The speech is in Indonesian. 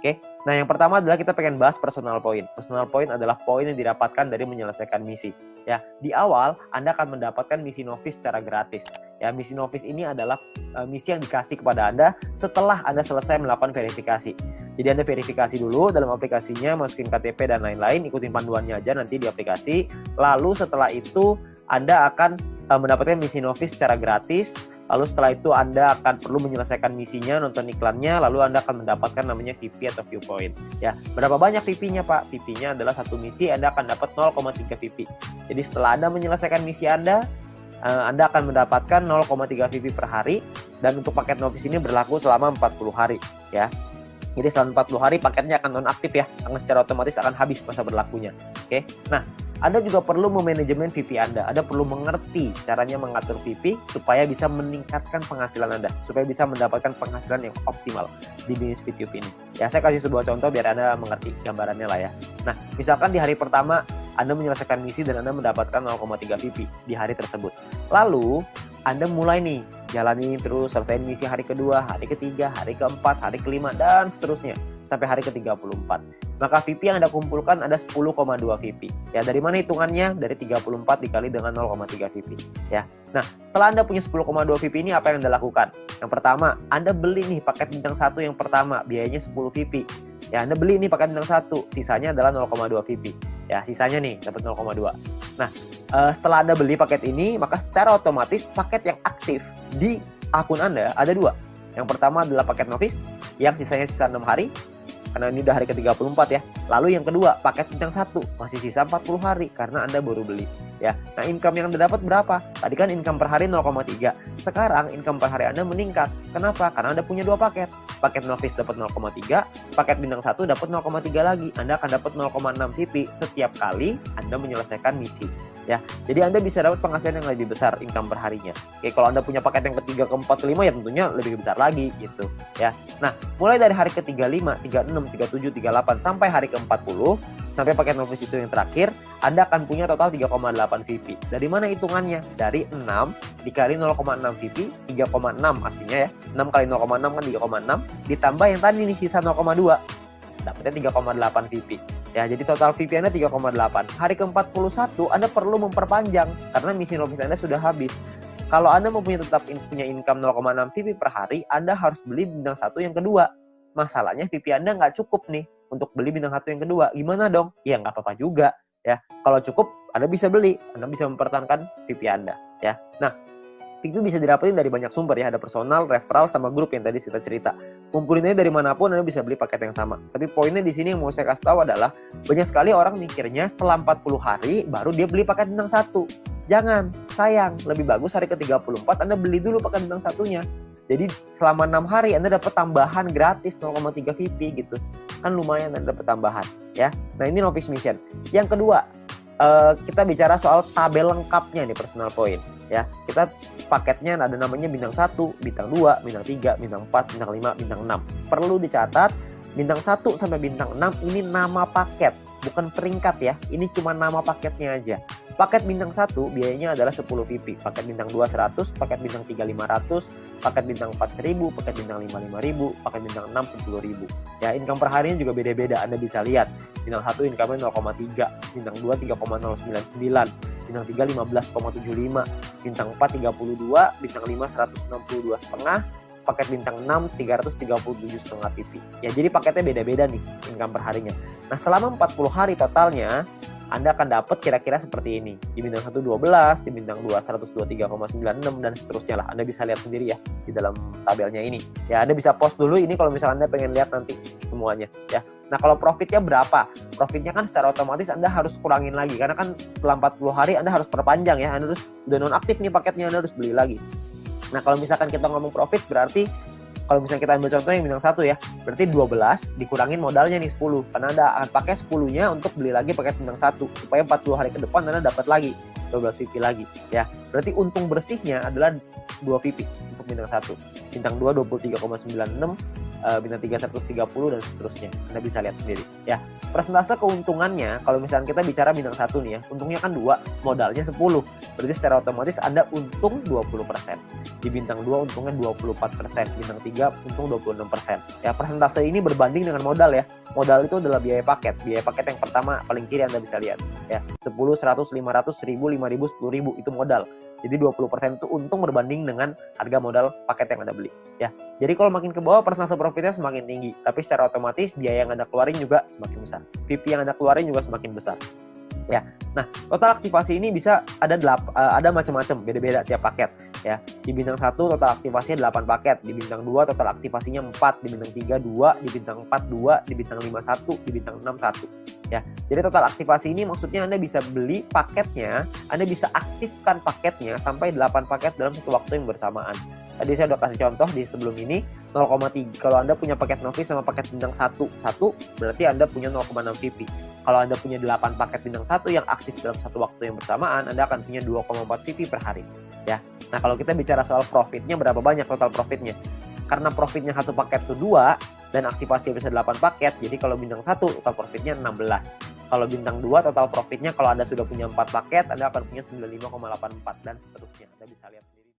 Oke. Nah, yang pertama adalah kita pengen bahas personal point. Personal point adalah poin yang didapatkan dari menyelesaikan misi. Ya, di awal Anda akan mendapatkan misi novice secara gratis. Ya, misi novice ini adalah misi yang dikasih kepada Anda setelah Anda selesai melakukan verifikasi. Jadi Anda verifikasi dulu dalam aplikasinya, masukin KTP dan lain-lain, ikutin panduannya aja nanti di aplikasi. Lalu setelah itu Anda akan mendapatkan misi novice secara gratis. Lalu setelah itu Anda akan perlu menyelesaikan misinya, nonton iklannya, lalu Anda akan mendapatkan namanya VP atau viewpoint. Ya, berapa banyak VP-nya Pak? VP-nya adalah satu misi Anda akan dapat 0,3 VP. Jadi setelah Anda menyelesaikan misi Anda akan mendapatkan 0,3 VP per hari, dan untuk paket novice ini berlaku selama 40 hari. Ya. Jadi setelah 40 hari paketnya akan nonaktif ya, karena secara otomatis akan habis masa berlakunya. Oke. Nah, Anda juga perlu memanajemen VP Anda. Anda perlu mengerti caranya mengatur VP supaya bisa meningkatkan penghasilan Anda, supaya bisa mendapatkan penghasilan yang optimal di bisnis VTube ini. Ya, saya kasih sebuah contoh biar Anda mengerti gambarannya lah ya. Nah, misalkan di hari pertama Anda menyelesaikan misi dan Anda mendapatkan 0,3 VP di hari tersebut. Lalu Anda mulai nih jalani terus, selesai misi hari kedua, hari ketiga, hari keempat, hari kelima, dan seterusnya sampai hari ke-34. Maka VP yang Anda kumpulkan ada 10,2 VP. Ya, dari mana hitungannya? Dari 34 dikali dengan 0,3 VP. Ya. Nah, setelah Anda punya 10,2 VP ini, apa yang Anda lakukan? Yang pertama, Anda beli nih paket bintang 1 yang pertama, biayanya 10 VP. Ya, Anda beli nih paket bintang 1, sisanya adalah 0,2 VP. Ya, sisanya nih dapat 0,2. Nah, setelah Anda beli paket ini, maka secara otomatis paket yang aktif di akun Anda ada 2. Yang pertama adalah paket novice yang sisanya sisa 6 hari, karena ini udah hari ke-34 ya. Lalu yang kedua, paket bintang 1 masih sisa 40 hari karena Anda baru beli ya. Nah, income yang Anda dapat berapa? Tadi kan income per hari 0,3. Sekarang income per hari Anda meningkat. Kenapa? Karena Anda punya 2 paket. Paket novice dapat 0,3, paket bintang 1 dapat 0,3 lagi. Anda akan dapat 0,6 VP setiap kali Anda menyelesaikan misi. Ya, jadi Anda bisa dapat penghasilan yang lebih besar income per harinya. Oke, kalau Anda punya paket yang ketiga, keempat, kelima ya tentunya lebih besar lagi gitu ya. Nah, mulai dari hari ke-35, 36, 37, 38 sampai hari ke-40 sampai paket novice itu yang terakhir, Anda akan punya total 3,8 VP. Dari mana hitungannya? Dari 6 dikali 0,6 VP, 3,6 artinya ya. 6 kali 0,6 kan 3,6 ditambah yang tadi nih sisa 0,2. Dapatnya 3,8 VP. Ya, jadi total VP Anda 3,8. Hari ke-41 Anda perlu memperpanjang karena misi novice Anda sudah habis. Kalau Anda mau tetap punya income 0,6 VP per hari, Anda harus beli bintang 1 yang kedua. Masalahnya VP Anda nggak cukup nih untuk beli bintang 1 yang kedua. Gimana dong? Ya nggak apa-apa juga. Ya, kalau cukup Anda bisa beli. Anda bisa mempertahankan VP Anda. Ya, nah, itu bisa didapetin dari banyak sumber ya, ada personal, referral, sama grup yang tadi kita cerita. Kumpulinnya dari manapun Anda bisa beli paket yang sama. Tapi poinnya di sini yang mau saya kasih tahu adalah banyak sekali orang mikirnya setelah 40 hari baru dia beli paket bintang 1. Jangan, sayang. Lebih bagus hari ke-34 Anda beli dulu paket bintang 1-nya. Jadi selama 6 hari Anda dapat tambahan gratis 0,3 VP gitu. Kan lumayan Anda dapat tambahan ya. Nah, ini novice mission. Yang kedua, kita bicara soal tabel lengkapnya nih personal point ya. Kita paketnya ada namanya bintang 1, bintang 2, bintang 3, bintang 4, bintang 5, bintang 6. Perlu dicatat, bintang 1 sampai bintang 6 ini nama paket, bukan peringkat ya. Ini cuma nama paketnya aja. Paket bintang 1 biayanya adalah 10 VP, paket bintang 2 100, paket bintang 3 500, paket bintang 4 1000, paket bintang 5 5000, paket bintang 6 10.000. Ya, income per harinya juga beda-beda. Anda bisa lihat. Bintang 1 income-nya 0,3, bintang 2 3,099, bintang 3 15,75, bintang 4 32, bintang 5 162,5, paket bintang 6 337,5 VP. Ya, jadi paketnya beda-beda nih income per harinya. Nah, selama 40 hari totalnya Anda akan dapat kira-kira seperti ini. Di bintang 1 12, di bintang 2 123,96 dan seterusnya lah. Anda bisa lihat sendiri ya di dalam tabelnya ini. Ya, Anda bisa post dulu ini kalau misalnya Anda pengen lihat nanti semuanya ya. Nah, kalau profitnya berapa? Profitnya kan secara otomatis Anda harus kurangin lagi karena kan setelah 40 hari Anda harus perpanjang ya. Anda harus udah nonaktif nih paketnya, Anda harus beli lagi. Nah, kalau misalkan kita ngomong profit berarti kalau misalnya kita ambil contoh yang bintang 1 ya, berarti 12 dikurangin modalnya nih 10. Karena Anda akan pakai 10-nya untuk beli lagi paket bintang 1 supaya 40 hari ke depan Anda dapat lagi 12 VP lagi ya. Berarti untung bersihnya adalah 2 VP untuk bintang 1. Bintang 2 23,96, bintang 3 130 dan seterusnya. Anda bisa lihat sendiri ya. Persentase keuntungannya kalau misalnya kita bicara bintang 1 nih ya, untungnya kan 2, modalnya 10. Berarti secara otomatis Anda untung 20%. Di bintang 2 untungnya 24%, bintang 3 untung 26%. Ya, persentase ini berbanding dengan modal ya. Modal itu adalah biaya paket. Biaya paket yang pertama paling kiri Anda bisa lihat ya. 10, 100, 500, 1000, 5000, 10.000 itu modal. Jadi 20% itu untung berbanding dengan harga modal paket yang Anda beli ya. Jadi kalau makin ke bawah persentase profitnya semakin tinggi, tapi secara otomatis biaya yang Anda keluarin juga semakin besar. VIP yang Anda keluarin juga semakin besar. Ya. Nah, total aktivasi ini bisa ada macam-macam, beda-beda tiap paket ya. Di bintang 1 total aktivasinya 8 paket, di bintang 2 total aktivasinya 4, di bintang 3 2, di bintang 4 2, di bintang 5 1, di bintang 6 1 ya. Jadi total aktivasi ini maksudnya Anda bisa beli paketnya, Anda bisa aktifkan paketnya sampai 8 paket dalam satu waktu yang bersamaan. Tadi saya udah kasih contoh di sebelum ini 0,3. Kalau Anda punya paket novice sama paket bintang 1 berarti Anda punya 0,6 VP. Kalau Anda punya 8 paket bintang 1 yang aktif dalam satu waktu yang bersamaan, Anda akan punya 2,4 VP per hari ya. Nah, kalau kita bicara soal profitnya, berapa banyak total profitnya? Karena profitnya satu paket itu 2 dan aktivasi bisa 8 paket, jadi kalau bintang 1 total profitnya 16. Kalau bintang 2 total profitnya kalau Anda sudah punya 4 paket, Anda akan punya 95,84 dan seterusnya. Anda bisa lihat sendiri.